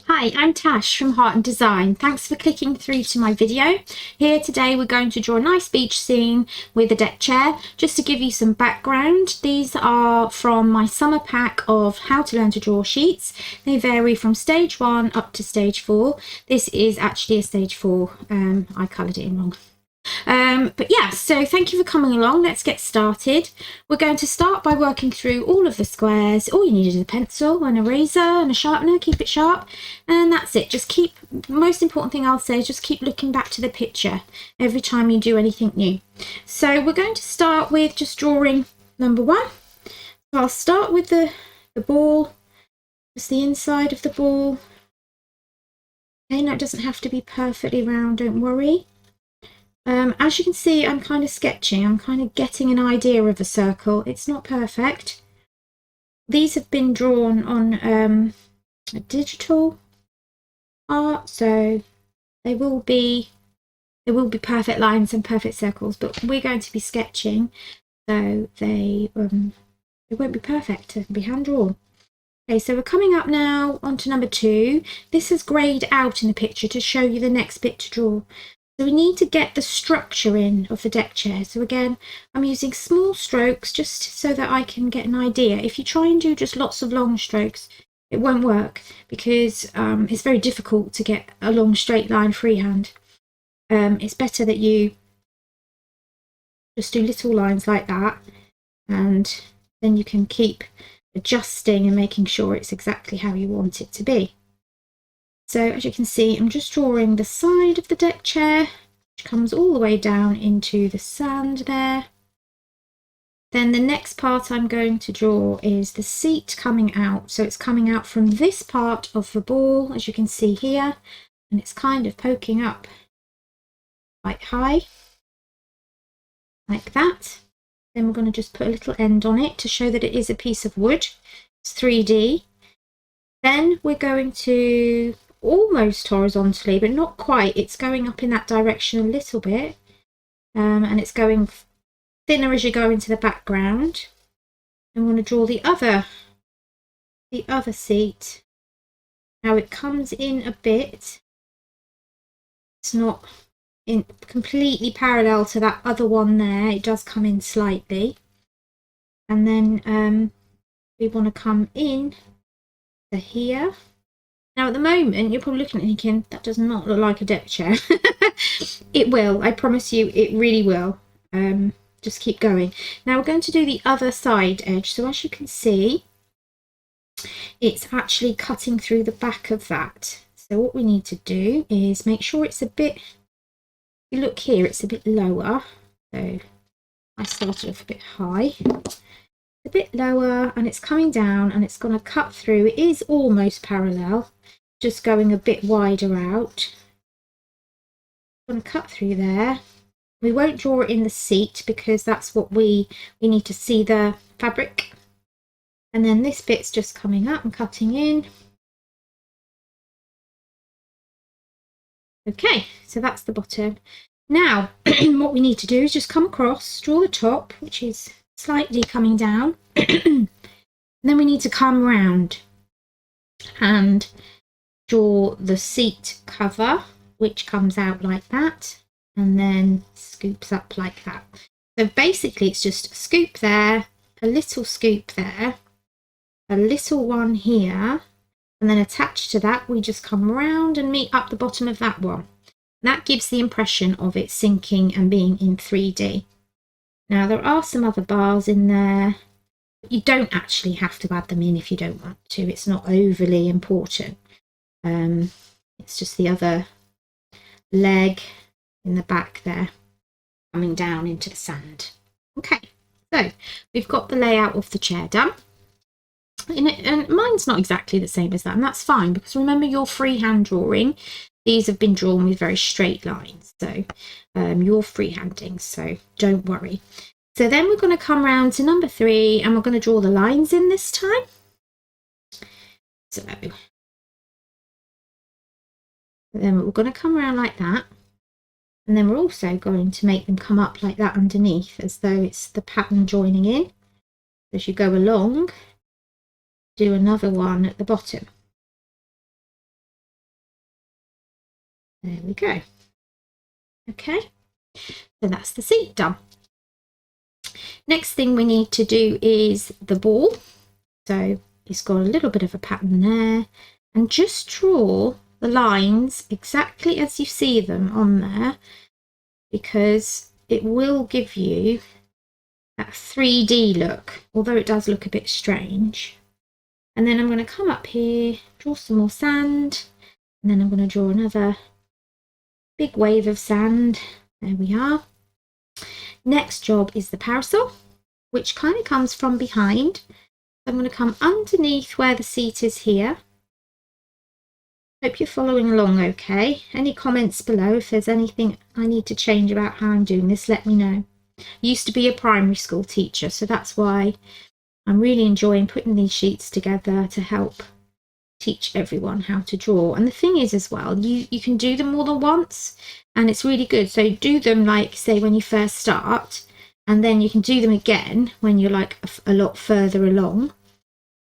Hi, I'm Tash from Heart and Design. Thanks for clicking through to my video. Here today we're going to draw a nice beach scene with a deck chair. Just to give you some background, these are from my summer pack of how to learn to draw sheets. They vary from stage 1 up to stage 4. This is actually a stage 4. I coloured it in wrong. But yeah, so thank you for coming along. Let's get started. We're going to start by working through all of the squares. All you need is a pencil, an eraser and a sharpener. Keep it sharp, and that's it. Just keep, most important thing I'll say is just keep looking back to the picture every time you do anything new. So we're going to start with just drawing number 1. So I'll start with the ball, just the inside of the ball. Okay, now it doesn't have to be perfectly round, don't worry. As you can see, I'm kind of sketching. I'm kind of getting an idea of a circle. It's not perfect. These have been drawn on a digital art, so they will be perfect lines and perfect circles. But we're going to be sketching, so they won't be perfect. They'll be hand drawn. Okay, so we're coming up now onto number 2. This is greyed out in the picture to show you the next bit to draw. So we need to get the structure in of the deck chair. So again, I'm using small strokes just so that I can get an idea. If you try and do just lots of long strokes, it won't work because it's very difficult to get a long straight line freehand. It's better that you just do little lines like that, and then you can keep adjusting and making sure it's exactly how you want it to be. So as you can see, I'm just drawing the side of the deck chair, which comes all the way down into the sand there. Then the next part I'm going to draw is the seat coming out. So it's coming out from this part of the ball, as you can see here, and it's kind of poking up quite high, like that. Then we're going to just put a little end on it to show that it is a piece of wood. It's 3D. Then we're going to almost horizontally, but not quite. It's going up in that direction a little bit, and it's going thinner as you go into the background. I'm going to draw the other seat. Now it comes in a bit. It's not in completely parallel to that other one there. It does come in slightly, and then we want to come in to here. Now at the moment you're probably looking at thinking that does not look like a deck chair. It will, I promise you, it really will. Just keep going. Now we're going to do the other side edge. So as you can see, it's actually cutting through the back of that. So what we need to do is make sure it's a bit, you look here, it's a bit lower. So I started off a bit high, a bit lower, and it's coming down and it's going to cut through. It is almost parallel, just going a bit wider out. I'm going to cut through there. We won't draw it in the seat because that's what we need to see the fabric. And then this bit's just coming up and cutting in. Okay, so that's the bottom. Now what we need to do is just come across, draw the top, which is slightly coming down. And then we need to come round and draw the seat cover, which comes out like that and then scoops up like that. So basically it's just a scoop there, a little scoop there, a little one here, and then attached to that we just come round and meet up the bottom of that one. That gives the impression of it sinking and being in 3D. Now there are some other bars in there. You don't actually have to add them in if you don't want to. It's not overly important. It's just the other leg in the back there coming down into the sand. Okay, so we've got the layout of the chair done. And mine's not exactly the same as that, and that's fine because remember, you're freehand drawing. These have been drawn with very straight lines, so you're freehanding, so don't worry. So then we're going to come round to number 3 and we're going to draw the lines in this time. So then we're going to come around like that, and then we're also going to make them come up like that underneath, as though it's the pattern joining in. As you go along, do another one at the bottom. There we go. Okay, so that's the seat done. Next thing we need to do is the ball. So it's got a little bit of a pattern there, and just draw the lines exactly as you see them on there, because it will give you that 3D look, although it does look a bit strange. And then I'm going to come up here, draw some more sand, and then I'm going to draw another big wave of sand. There we are. Next job is the parasol, which kind of comes from behind. I'm going to come underneath where the seat is here. Hope you're following along okay. Any comments below? If there's anything I need to change about how I'm doing this, let me know. I used to be a primary school teacher, so that's why I'm really enjoying putting these sheets together to help teach everyone how to draw. And the thing is as well, you can do them more than once, and it's really good. So do them, like, say, when you first start, and then you can do them again when you're like a lot further along,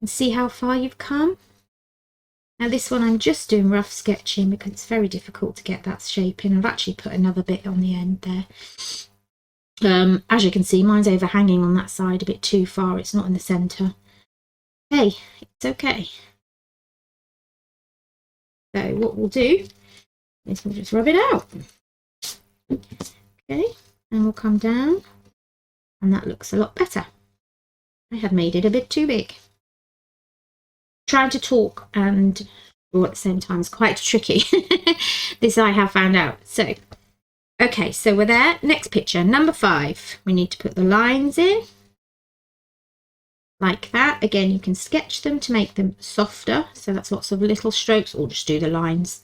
and see how far you've come. Now this one I'm just doing rough sketching because it's very difficult to get that shape in. I've actually put another bit on the end there. As you can see, mine's overhanging on that side a bit too far. It's not in the centre. Hey, it's okay. So what we'll do is we'll just rub it out. Okay, and we'll come down, and that looks a lot better. I have made it a bit too big. Trying to talk and draw at the same time is quite tricky. This I have found out. So, okay, so we're there. Next picture, number 5. We need to put the lines in. Like that. Again, you can sketch them to make them softer. So that's lots of little strokes, or just do the lines.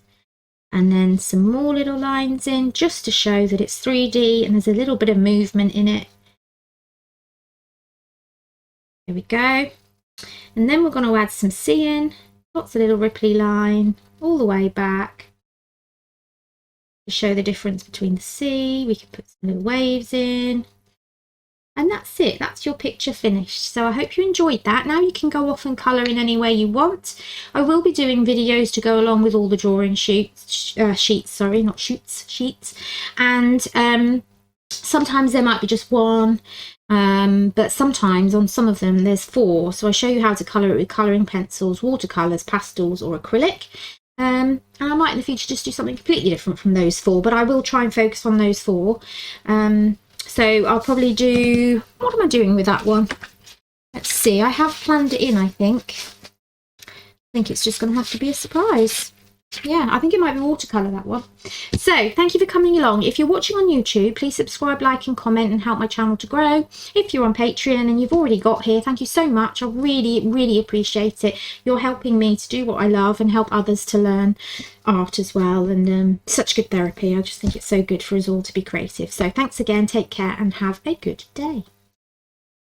And then some more little lines in, just to show that it's 3D and there's a little bit of movement in it. There we go. And then we're going to add some sea in, lots of little ripply line all the way back to show the difference between the sea. We can put some little waves in, and that's it. That's your picture finished. So I hope you enjoyed that. Now you can go off and colour in any way you want. I will be doing videos to go along with all the drawing sheets, and sometimes there might be just one. But sometimes on some of them there's 4, so I show you how to colour it with colouring pencils, watercolours, pastels or acrylic, and I might in the future just do something completely different from those 4, but I will try and focus on those 4. So I'll probably do, what am I doing with that one? Let's see, I have planned it in, I think it's just going to have to be a surprise. Yeah, I think it might be watercolour, that one. So thank you for coming along. If you're watching on YouTube, please subscribe, like and comment and help my channel to grow. If you're on Patreon and you've already got here, thank you so much. I really appreciate it. You're helping me to do what I love and help others to learn art as well, and such good therapy. I just think it's so good for us all to be creative. So thanks again, take care and have a good day.